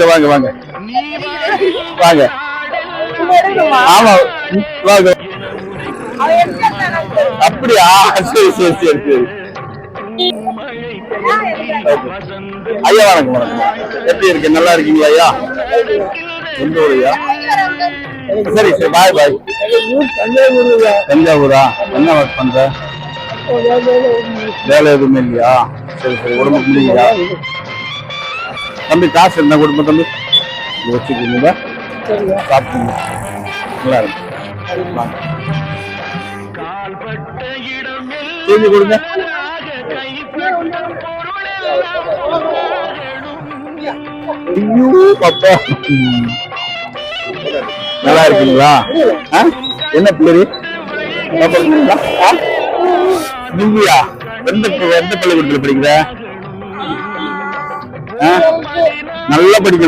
வாங்க வாங்க வாங்க. ஆமா வாங்க. அப்படியா? சரி சரி சரி சரி. ஐயா வணக்கம் வணக்கம். எப்படி இருக்கு? நல்லா இருக்கீங்களா ஐயா? எந்த ஊரையா? சரி சரி பாய் பாய். தஞ்சாவூரா? என்ன ஒர்க் பண்ற? வேலை எதுவுமே இல்லையா? சரி சரி. உடம்பு முடியலையா தம்பி? காசு இருந்தா கொடுப்ப தம்பி, வச்சுக்கீங்க சாப்பிடுங்க. நல்லா இருக்கு. தீர்ந்து கொடுங்க. நல்லா இருக்கீங்களா? என்ன பேரு? திவ்யா. எந்த எந்த பள்ளிக்கூடத்துல படிக்கிற? நல்லா படிக்கணும்.